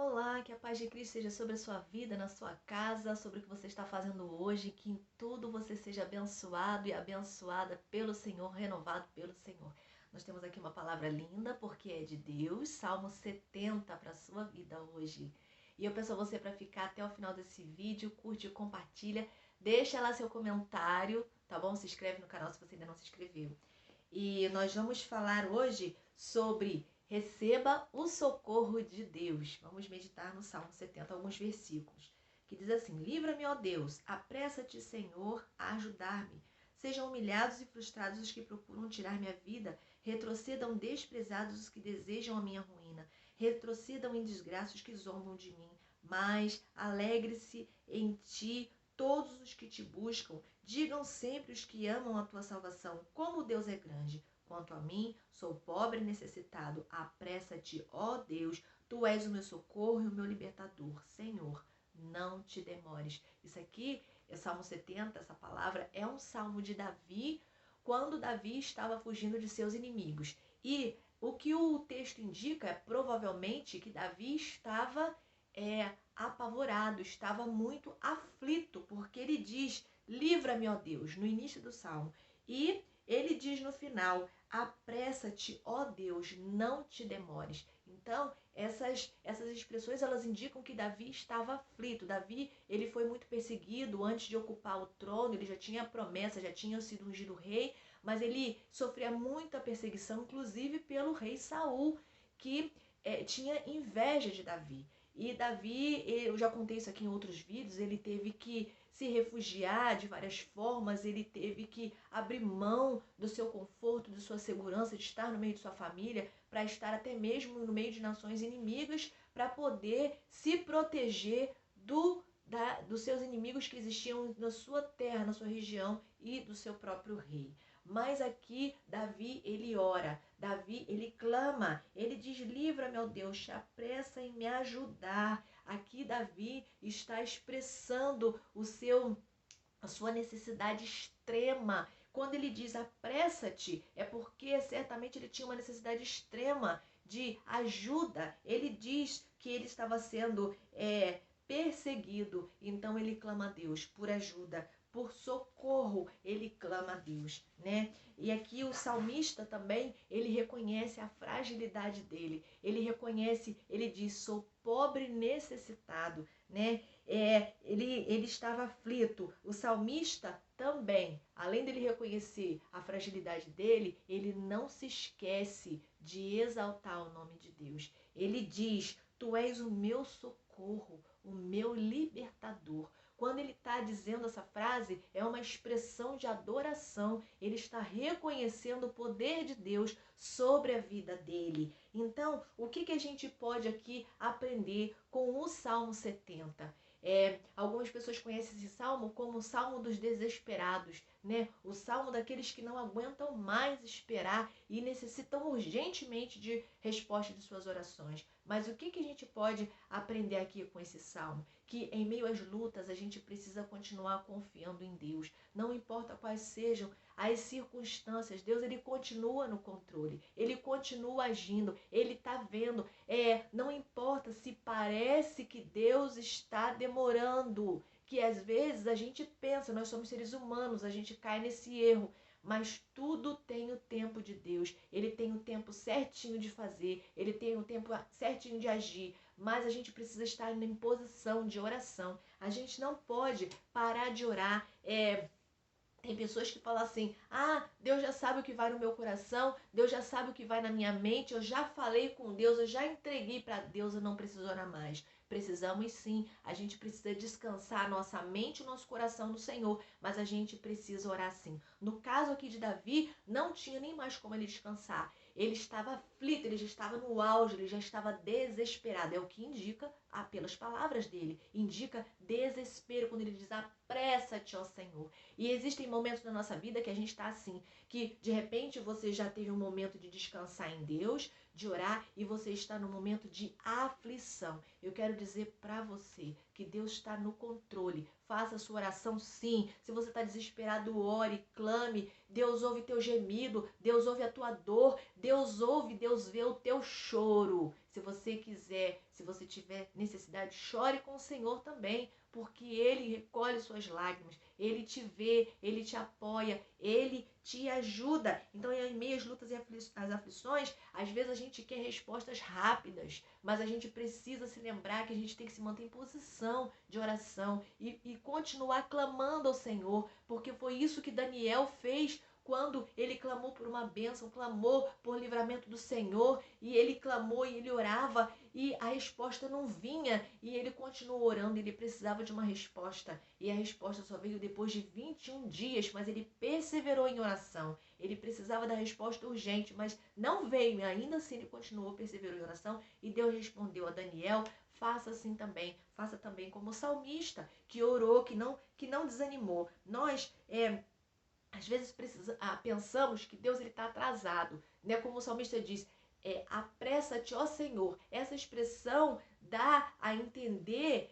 Olá, que a paz de Cristo seja sobre a sua vida, na sua casa, sobre o que você está fazendo hoje, que em tudo você seja abençoado e abençoada pelo Senhor, renovado pelo Senhor. Nós temos aqui uma palavra linda, porque é de Deus, Salmo 70 para a sua vida hoje. E eu peço a você para ficar até o final desse vídeo, curte, compartilha, deixa lá seu comentário, tá bom? Se inscreve no canal se você ainda não se inscreveu. E nós vamos falar hoje sobre receba o socorro de Deus. Vamos meditar no Salmo 70, alguns versículos, que diz assim: livra-me, ó Deus, apressa-te, Senhor, a ajudar-me. Sejam humilhados e frustrados os que procuram tirar minha vida, retrocedam desprezados os que desejam a minha ruína, retrocedam em desgraça os que zombam de mim, mas alegre-se em ti todos os que te buscam, digam sempre os que amam a tua salvação, como Deus é grande. Quanto a mim, sou pobre e necessitado. Apressa-te, ó Deus, tu és o meu socorro e o meu libertador. Senhor, não te demores. Isso aqui é Salmo 70, essa palavra é um salmo de Davi, quando Davi estava fugindo de seus inimigos. E o que o texto indica é provavelmente que Davi estava apavorado, estava muito aflito, porque ele diz: livra-me, ó Deus, no início do salmo. E ele diz no final: apressa-te, ó Deus, não te demores. Então, essas expressões, elas indicam que Davi estava aflito. Davi, ele foi muito perseguido antes de ocupar o trono, ele já tinha a promessa, já tinha sido ungido rei, mas ele sofria muita perseguição, inclusive pelo rei Saul, que tinha inveja de Davi. E Davi, eu já contei isso aqui em outros vídeos, ele teve que se refugiar de várias formas, ele teve que abrir mão do seu conforto, de sua segurança, de estar no meio de sua família, para estar até mesmo no meio de nações inimigas, para poder se proteger dos seus inimigos que existiam na sua terra, na sua região e do seu próprio rei. Mas aqui Davi, ele ora, Davi, ele clama, ele diz: livra-me, ó Deus, te apressa em me ajudar. Aqui Davi está expressando a sua necessidade extrema. Quando ele diz apressa-te, é porque certamente ele tinha uma necessidade extrema de ajuda. Ele diz que ele estava sendo perseguido, então ele clama a Deus por ajuda, por socorro, ele clama a Deus, né? E aqui o salmista também, ele reconhece a fragilidade dele, ele reconhece, ele diz: sou pobre e necessitado, né? Ele estava aflito. O salmista também, além dele reconhecer a fragilidade dele, ele não se esquece de exaltar o nome de Deus. Ele diz: tu és o meu socorro, o meu libertador. Quando ele está dizendo essa frase, é uma expressão de adoração. Ele está reconhecendo o poder de Deus sobre a vida dele. Então, o que a gente pode aqui aprender com o Salmo 70? Algumas pessoas conhecem esse salmo como o Salmo dos Desesperados, né? O salmo daqueles que não aguentam mais esperar e necessitam urgentemente de resposta de suas orações. Mas o que a gente pode aprender aqui com esse salmo? Que em meio às lutas a gente precisa continuar confiando em Deus. Não importa quais sejam as circunstâncias, Deus, ele continua no controle, ele continua agindo, ele está vendo. Não importa se parece que Deus está demorando, que às vezes a gente pensa, nós somos seres humanos, a gente cai nesse erro, mas tudo tem o tempo de Deus. Ele tem o tempo certinho de fazer, ele tem o tempo certinho de agir, mas a gente precisa estar em posição de oração. A gente não pode parar de orar. Tem pessoas que falam assim: ah, Deus já sabe o que vai no meu coração, Deus já sabe o que vai na minha mente, eu já falei com Deus, eu já entreguei para Deus, eu não preciso orar mais. Precisamos sim, a gente precisa descansar nossa mente e nosso coração no Senhor, mas a gente precisa orar sim. No caso aqui de Davi, não tinha nem mais como ele descansar. Ele estava aflito, ele já estava no auge, ele já estava desesperado. É o que indica, pelas palavras dele, indica desespero quando ele diz: apressa-te, ó Senhor. E existem momentos na nossa vida que a gente está assim, que de repente você já teve um momento de descansar em Deus, de orar, e você está no momento de aflição. Eu quero dizer para você que Deus está no controle. Faça a sua oração sim. Se você está desesperado, ore, clame. Deus ouve teu gemido, Deus ouve a tua dor, Deus ouve, Deus vê o teu choro. Se você quiser, se você tiver necessidade, chore com o Senhor também, porque Ele recolhe suas lágrimas, Ele te vê, Ele te apoia, Ele te ajuda. Então, em meio às lutas e às aflições, às vezes a gente quer respostas rápidas, mas a gente precisa se lembrar que a gente tem que se manter em posição de oração e continuar clamando ao Senhor, porque foi isso que Daniel fez quando ele clamou por uma bênção, clamou por livramento do Senhor, e ele clamou e ele orava, e a resposta não vinha, e ele continuou orando, ele precisava de uma resposta, e a resposta só veio depois de 21 dias, mas ele perseverou em oração, ele precisava da resposta urgente, mas não veio, e ainda assim ele continuou, perseverou em oração, e Deus respondeu a Daniel: faça assim também, faça também como o salmista, que orou, que não desanimou. Nós, às vezes pensamos que Deus está atrasado, né? Como o salmista diz, apressa-te, ó Senhor. Essa expressão dá a entender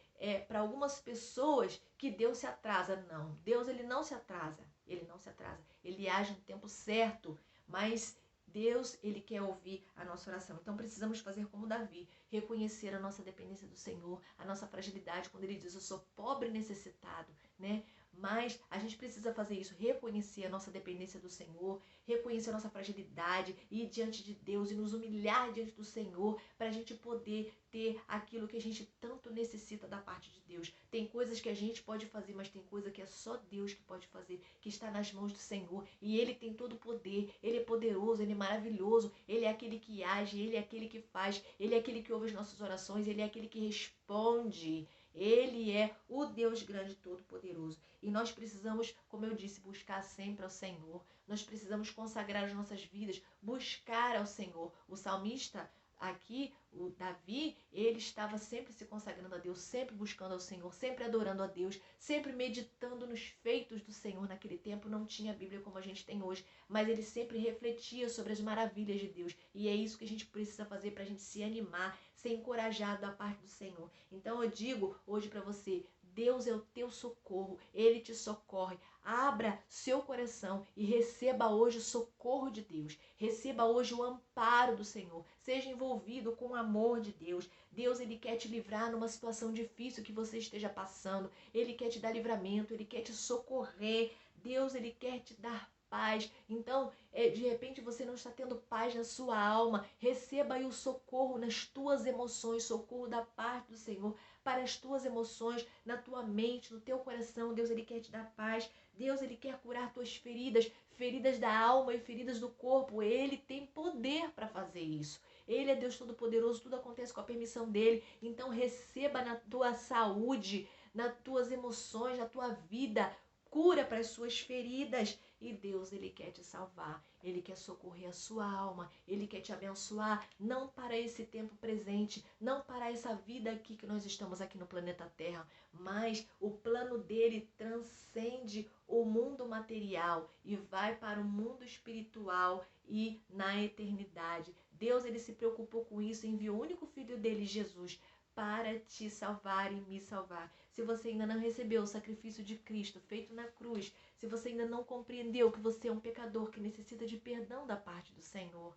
para algumas pessoas que Deus se atrasa. Não, Deus ele não se atrasa, ele não se atrasa, ele age no tempo certo, mas Deus, ele quer ouvir a nossa oração. Então precisamos fazer como Davi, reconhecer a nossa dependência do Senhor, a nossa fragilidade, quando ele diz: eu sou pobre e necessitado, né? Mas a gente precisa fazer isso, reconhecer a nossa dependência do Senhor, reconhecer a nossa fragilidade, ir diante de Deus e nos humilhar diante do Senhor, para a gente poder ter aquilo que a gente tanto necessita da parte de Deus. Tem coisas que a gente pode fazer, mas tem coisa que é só Deus que pode fazer, que está nas mãos do Senhor, e Ele tem todo o poder, Ele é poderoso, Ele é maravilhoso, Ele é aquele que age, Ele é aquele que faz, Ele é aquele que ouve as nossas orações, Ele é aquele que responde. Ele é o Deus grande e todo-poderoso. E nós precisamos, como eu disse, buscar sempre ao Senhor. Nós precisamos consagrar as nossas vidas, buscar ao Senhor. O salmista aqui, o Davi, ele estava sempre se consagrando a Deus, sempre buscando ao Senhor, sempre adorando a Deus, sempre meditando nos feitos do Senhor. Naquele tempo não tinha Bíblia como a gente tem hoje, mas ele sempre refletia sobre as maravilhas de Deus. E é isso que a gente precisa fazer para a gente se animar, ser encorajado da parte do Senhor. Então eu digo hoje para você: Deus é o teu socorro, Ele te socorre. Abra seu coração e receba hoje o socorro de Deus. Receba hoje o amparo do Senhor. Seja envolvido com o amor de Deus. Deus, Ele quer te livrar numa situação difícil que você esteja passando. Ele quer te dar livramento, Ele quer te socorrer. Deus, Ele quer te dar paz. Então, de repente você não está tendo paz na sua alma. Receba aí o socorro nas tuas emoções, socorro da parte do Senhor para as tuas emoções, na tua mente, no teu coração. Deus, Ele quer te dar paz. Deus, Ele quer curar tuas feridas, feridas da alma e feridas do corpo. Ele tem poder para fazer isso. Ele é Deus Todo-Poderoso, tudo acontece com a permissão dEle. Então receba na tua saúde, nas tuas emoções, na tua vida, cura para as suas feridas. E Deus, Ele quer te salvar, Ele quer socorrer a sua alma, Ele quer te abençoar, não para esse tempo presente, não para essa vida aqui que nós estamos aqui no planeta Terra, mas o plano dele transcende o mundo material e vai para o mundo espiritual e na eternidade. Deus, Ele se preocupou com isso e enviou o único filho dele, Jesus, para te salvar e me salvar. Se você ainda não recebeu o sacrifício de Cristo feito na cruz, se você ainda não compreendeu que você é um pecador que necessita de perdão da parte do Senhor,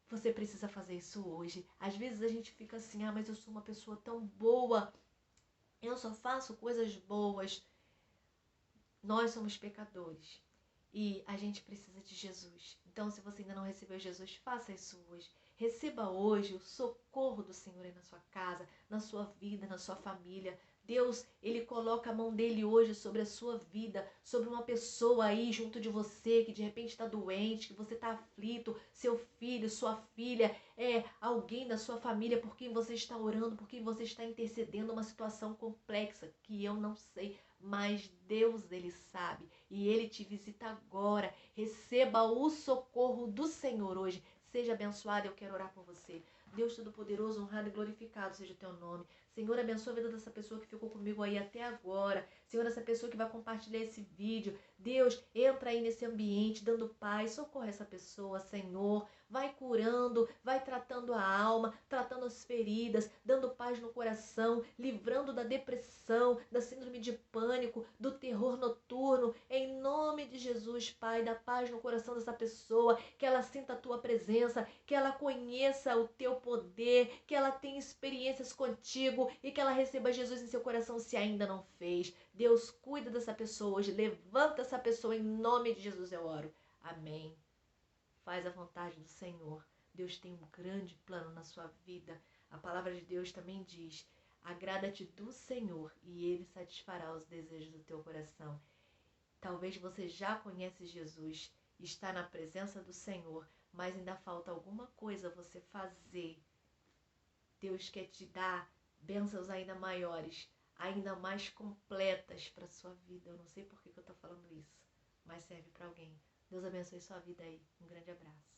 você precisa fazer isso hoje. Às vezes a gente fica assim: mas eu sou uma pessoa tão boa, eu só faço coisas boas. Nós somos pecadores e a gente precisa de Jesus. Então, se você ainda não recebeu Jesus, faça isso hoje. Receba hoje o socorro do Senhor aí na sua casa, na sua vida, na sua família. Deus, Ele coloca a mão dele hoje sobre a sua vida, sobre uma pessoa aí junto de você que de repente está doente, que você está aflito, seu filho, sua filha, alguém da sua família por quem você está orando, por quem você está intercedendo, uma situação complexa que eu não sei, mas Deus, Ele sabe e Ele te visita agora. Receba o socorro do Senhor hoje. Seja abençoado, eu quero orar por você. Deus Todo-Poderoso, honrado e glorificado seja o teu nome. Senhor, abençoa a vida dessa pessoa que ficou comigo aí até agora. Senhor, essa pessoa que vai compartilhar esse vídeo. Deus, entra aí nesse ambiente, dando paz. Socorre essa pessoa, Senhor. vai curando, vai tratando a alma, tratando as feridas, dando paz no coração, livrando da depressão, da síndrome de pânico, do terror noturno. Em nome de Jesus, Pai, dá paz no coração dessa pessoa, que ela sinta a tua presença, que ela conheça o teu poder, que ela tenha experiências contigo e que ela receba Jesus em seu coração se ainda não fez. Deus, cuida dessa pessoa hoje, levanta essa pessoa em nome de Jesus, eu oro. Amém. Faz a vontade do Senhor. Deus tem um grande plano na sua vida. A palavra de Deus também diz: agrada-te do Senhor e Ele satisfará os desejos do teu coração. Talvez você já conhece Jesus, está na presença do Senhor, mas ainda falta alguma coisa a você fazer. Deus quer te dar bênçãos ainda maiores, ainda mais completas para a sua vida. Eu não sei por que eu estou falando isso, mas serve para alguém. Deus abençoe sua vida aí. Um grande abraço.